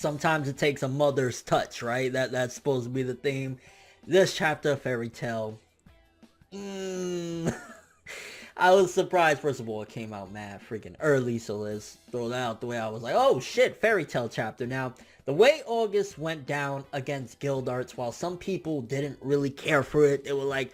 sometimes it takes a mother's touch, right? That's supposed to be the theme. This chapter of Fairy Tail, I was surprised. First of all, it came out mad freaking early, so let's throw that out the way. I was like, oh shit, Fairy Tail chapter. Now, the way August went down against Gildarts, while some people didn't really care for it, they were like,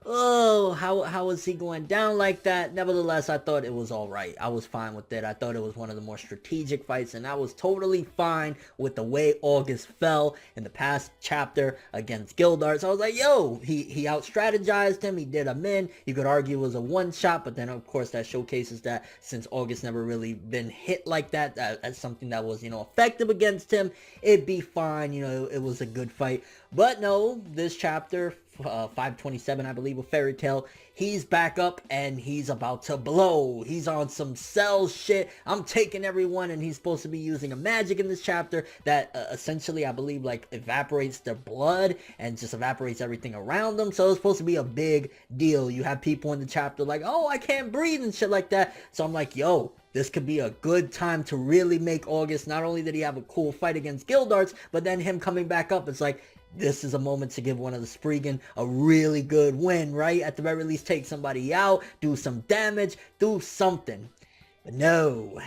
oh, how is he going down like that? Nevertheless, I thought it was alright. I was fine with it. I thought it was one of the more strategic fights, and I was totally fine with the way August fell in the past chapter against Gildarts. I was like, yo, he out-strategized him. He did him in. You could argue it was a one-shot, but then, of course, that showcases that since August never really been hit like that, as something that was, effective against him, it'd be fine. It was a good fight. But no, this chapter, 527, I believe, of Fairy Tail, he's back up and he's about to blow. He's on some Cell shit. I'm taking everyone, and he's supposed to be using a magic in this chapter that essentially, I believe, like evaporates their blood and just evaporates everything around them. So it's supposed to be a big deal. You have people in the chapter like, oh, I can't breathe and shit like that. So I'm like, yo, this could be a good time to really make August. Not only did he have a cool fight against Gildarts, but then him coming back up, it's like, this is a moment to give one of the Spriggan a really good win, right? At the very least, take somebody out, do some damage, do something. But no.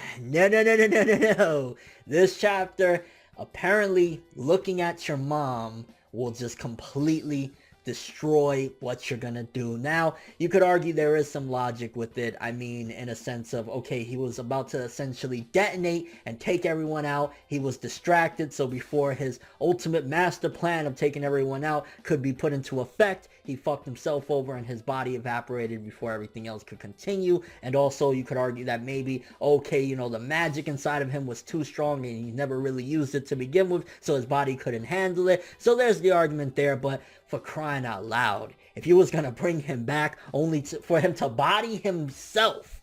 This chapter, apparently, looking at your mom will just completely destroy what you're gonna do. Now, you could argue there is some logic with it. I mean, in a sense of, okay, he was about to essentially detonate and take everyone out. He was distracted, so before his ultimate master plan of taking everyone out could be put into effect, he fucked himself over and his body evaporated before everything else could continue. And also, you could argue that maybe, okay, the magic inside of him was too strong and he never really used it to begin with, so his body couldn't handle it. So there's the argument there, but for crying out loud, if you was gonna bring him back only for him to body himself,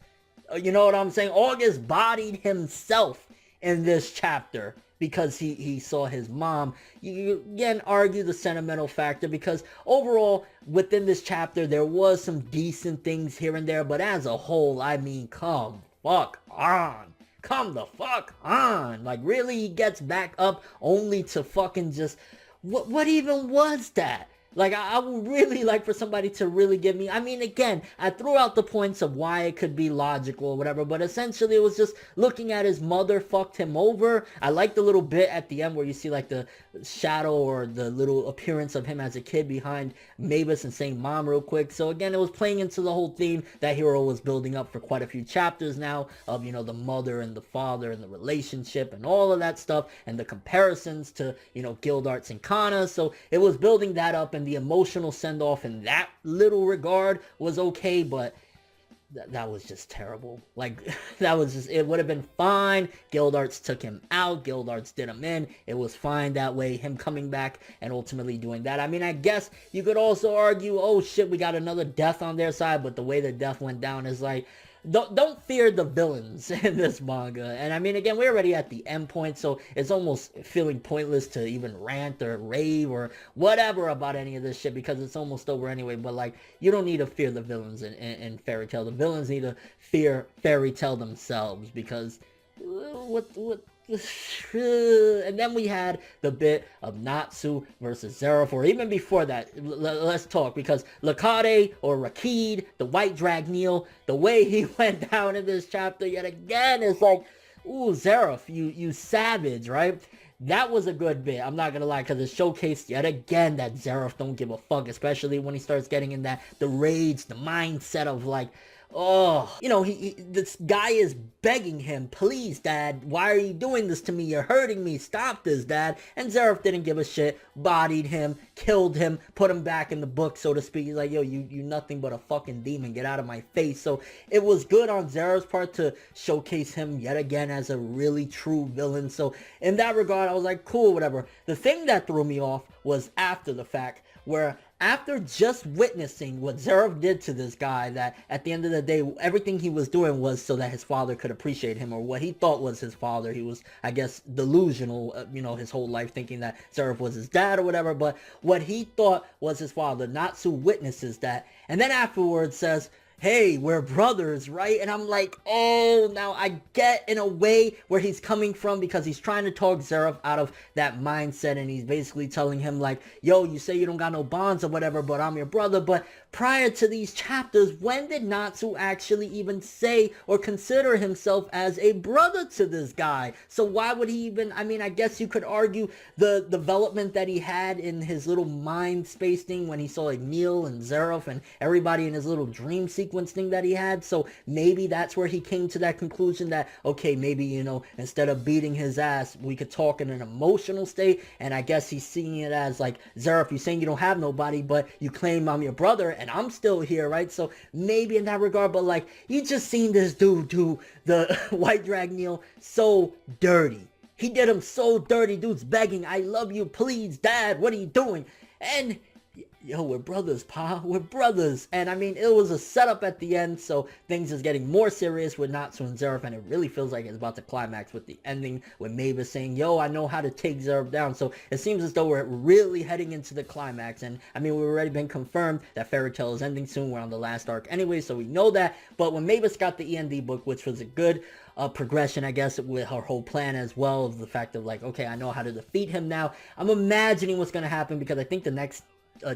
you know what I'm saying? August bodied himself in this chapter because he saw his mom. You again argue the sentimental factor, because overall within this chapter there was some decent things here and there, but as a whole, I mean, come the fuck on. Like, really, he gets back up only to fucking just, what even was that? Like, I would really like for somebody to really give me, I mean, again, I threw out the points of why it could be logical or whatever, but essentially it was just looking at his mother fucked him over. I like the little bit at the end where you see like the shadow or the little appearance of him as a kid behind Mavis and saying mom real quick. So again, it was playing into the whole theme that Hero was building up for quite a few chapters now of, the mother and the father and the relationship and all of that stuff and the comparisons to, Gildarts and Kana. So it was building that up, and the emotional send-off in that little regard was okay, but that was just terrible. Like, that was just, it would have been fine. Gildarts took him out. Gildarts did him in. It was fine that way, him coming back and ultimately doing that. I mean, I guess you could also argue, oh shit, we got another death on their side, but the way the death went down is like, don't fear the villains in this manga. And I mean, again, we're already at the end point, so it's almost feeling pointless to even rant or rave or whatever about any of this shit, because it's almost over anyway. But like, you don't need to fear the villains in Fairy Tail. The villains need to fear Fairy Tail themselves, because and then we had the bit of Natsu versus Zeref, or even before that, let's talk, because Lakade or Rakid, the white Dragneel, the way he went down in this chapter yet again is like, ooh, Zeref, you savage, right? That was a good bit, I'm not gonna lie, because it showcased yet again that Zeref don't give a fuck, especially when he starts getting in the rage, the mindset of like, oh, this guy is begging him, please, Dad, why are you doing this to me? You're hurting me. Stop this, Dad. And Zeref didn't give a shit, bodied him, killed him, put him back in the book, so to speak. He's like, yo, you nothing but a fucking demon. Get out of my face. So it was good on Zeref's part to showcase him yet again as a really true villain. So in that regard, I was like, cool, whatever. The thing that threw me off was after the fact, where after just witnessing what Zeref did to this guy, that at the end of the day, everything he was doing was so that his father could appreciate him, or what he thought was his father. He was, I guess, delusional, his whole life, thinking that Zeref was his dad or whatever, but what he thought was his father, Natsu witnesses that, and then afterwards says, hey, we're brothers, right? And I'm like, oh, now I get in a way where he's coming from, because he's trying to talk Zeref out of that mindset, and he's basically telling him like, yo, you say you don't got no bonds or whatever, but I'm your brother. But prior to these chapters, when did Natsu actually even say or consider himself as a brother to this guy? So why would he even, I mean, I guess you could argue the development that he had in his little mind space thing when he saw like Neil and Zeref and everybody in his little dream sequence thing that he had. So maybe that's where he came to that conclusion that, okay, maybe, you know, instead of beating his ass, we could talk in an emotional state. And I guess he's seeing it as like, Zeref, you're saying you don't have nobody, but you claim I'm your brother and I'm still here, right? So maybe in that regard, but like, you just seen this dude do the White Drag Neil so dirty. He did him so dirty. Dude's begging, I love you, please, dad, what are you doing? And yo, we're brothers, pa. We're brothers. And I mean, it was a setup at the end, so things is getting more serious with Natsu and Zeref, and it really feels like it's about to climax with the ending, with Mavis saying, yo, I know how to take Zeref down. So it seems as though we're really heading into the climax. And I mean, we've already been confirmed that Fairy Tail is ending soon. We're on the last arc anyway, so we know that. But when Mavis got the E.N.D book, which was a good progression, I guess, with her whole plan as well, of the fact of like, okay, I know how to defeat him now. I'm imagining what's going to happen, because I think the next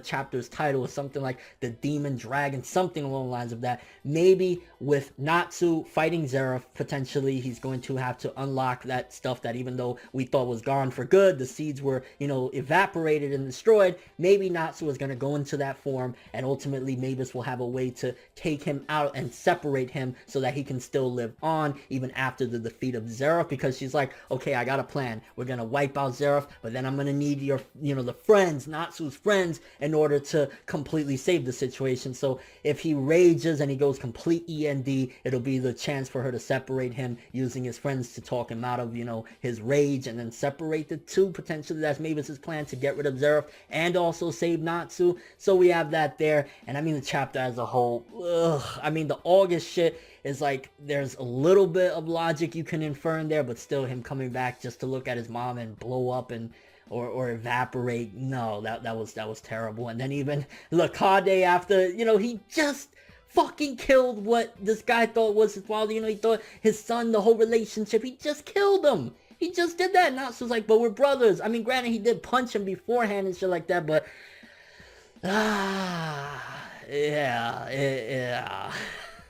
chapter's title is something like the Demon Dragon, something along the lines of that. Maybe with Natsu fighting Zeref, potentially he's going to have to unlock that stuff that, even though we thought was gone for good, the seeds were, you know, evaporated and destroyed. Maybe Natsu is going to go into that form, and ultimately Mavis will have a way to take him out and separate him so that he can still live on even after the defeat of Zeref, because she's like, okay, I got a plan. We're going to wipe out Zeref, but then I'm going to need your, you know, the friends, Natsu's friends, in order to completely save the situation. So if he rages and he goes complete E.N.D, it'll be the chance for her to separate him, using his friends to talk him out of, you know, his rage, and then separate the two. Potentially that's Mavis's plan, to get rid of Zeref and also save Natsu. So we have that there. And I mean, the chapter as a whole, I mean, the August shit is like, there's a little bit of logic you can infer in there, but still him coming back just to look at his mom and blow up and or evaporate. No, that was terrible. And then even Lakade, after, you know, he just fucking killed what this guy thought was his father. You know, he thought his son, the whole relationship, he just killed him. He just did that. Natsu's like, but we're brothers. I mean, granted, he did punch him beforehand and shit like that, but yeah.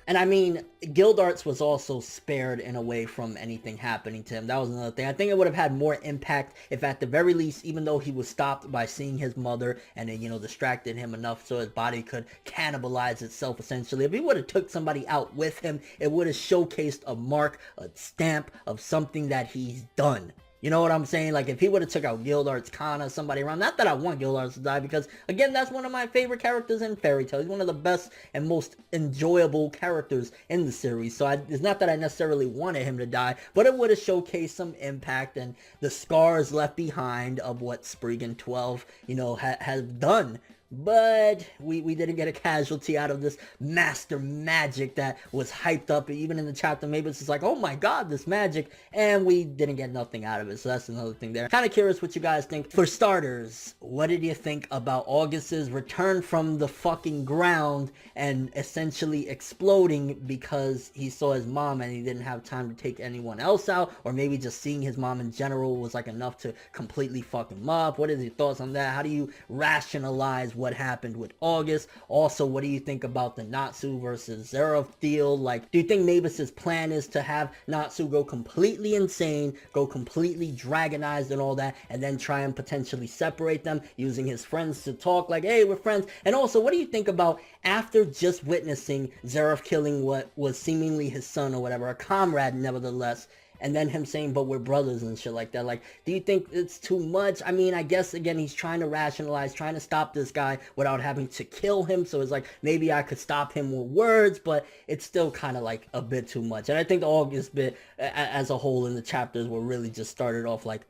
And I mean, Gildarts was also spared in a way from anything happening to him. That was another thing. I think it would have had more impact if, at the very least, even though he was stopped by seeing his mother and it, you know, distracted him enough so his body could cannibalize itself, essentially. If he would have took somebody out with him, it would have showcased a mark, a stamp of something that he's done. You know what I'm saying? Like, if he would have took out Gildarts, Kana, somebody around. Not that I want Gildarts to die, because, again, that's one of my favorite characters in Fairy Tail. He's one of the best and most enjoyable characters in the series. So it's not that I necessarily wanted him to die, but it would have showcased some impact and the scars left behind of what Spriggan 12, you know, has done. But we didn't get a casualty out of this master magic that was hyped up. Even in the chapter, maybe it's just like, oh my god, this magic, and we didn't get nothing out of it. So that's another thing there. Kind of curious what you guys think. For starters, what did you think about August's return from the fucking ground and essentially exploding because he saw his mom and he didn't have time to take anyone else out? Or maybe just seeing his mom in general was like enough to completely fuck him up? What is your thoughts on that? How do you rationalize what happened with August? Also, what do you think about the Natsu versus Zeref deal? Like, do you think Mavis's plan is to have Natsu go completely insane, go completely dragonized and all that, and then try and potentially separate them using his friends to talk like, hey, we're friends? And also, what do you think about, after just witnessing Zeref killing what was seemingly his son or whatever, a comrade nevertheless, and then him saying, but we're brothers and shit like that? Like, do you think it's too much? I mean, I guess, again, he's trying to rationalize, trying to stop this guy without having to kill him. So it's like, maybe I could stop him with words, but it's still kind of like a bit too much. And I think the August bit as a whole in the chapters were really just started off like,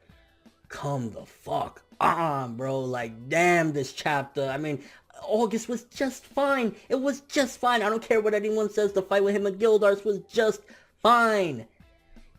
come the fuck on, bro. Like, damn, this chapter. I mean, August was just fine. It was just fine. I don't care what anyone says. The fight with him and Gildarts was just fine.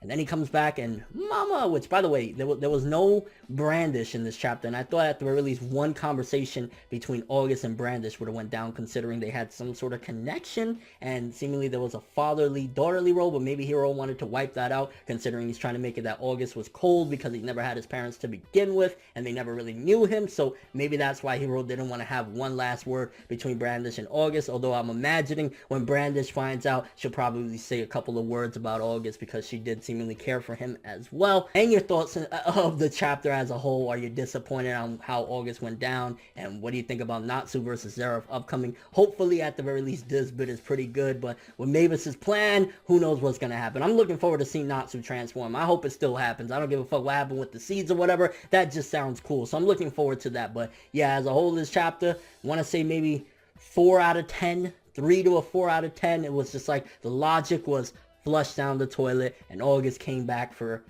And then he comes back and Mama, which by the way, there was no Brandish in this chapter. And I thought at the very least one conversation between August and Brandish would have went down, considering they had some sort of connection. And seemingly there was a fatherly, daughterly role, but maybe Hiro wanted to wipe that out, considering he's trying to make it that August was cold because he never had his parents to begin with, and they never really knew him. So maybe that's why Hiro didn't want to have one last word between Brandish and August. Although I'm imagining when Brandish finds out, she'll probably say a couple of words about August because she did seemingly care for him as well. And your thoughts of the chapter as a whole. Are you disappointed on how August went down? And what do you think about Natsu versus Zeref upcoming? Hopefully, at the very least, this bit is pretty good. But with Mavis's plan, who knows what's going to happen. I'm looking forward to seeing Natsu transform. I hope it still happens. I don't give a fuck what happened with the seeds or whatever. That just sounds cool. So I'm looking forward to that. But yeah, as a whole, this chapter, I want to say maybe 4 out of 10. 3 to a 4 out of 10. It was just like the logic was flushed down the toilet, and August came back for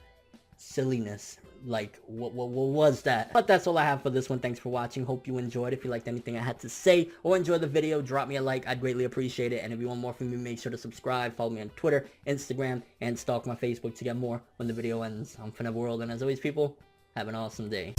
silliness. Like, what was that? But that's all I have for this one. Thanks for watching. Hope you enjoyed. If you liked anything I had to say or enjoyed the video, drop me a like. I'd greatly appreciate it. And if you want more from me, make sure to subscribe. Follow me on Twitter, Instagram, and stalk my Facebook to get more when the video ends. I'm ForneverWorld, and as always, people, have an awesome day.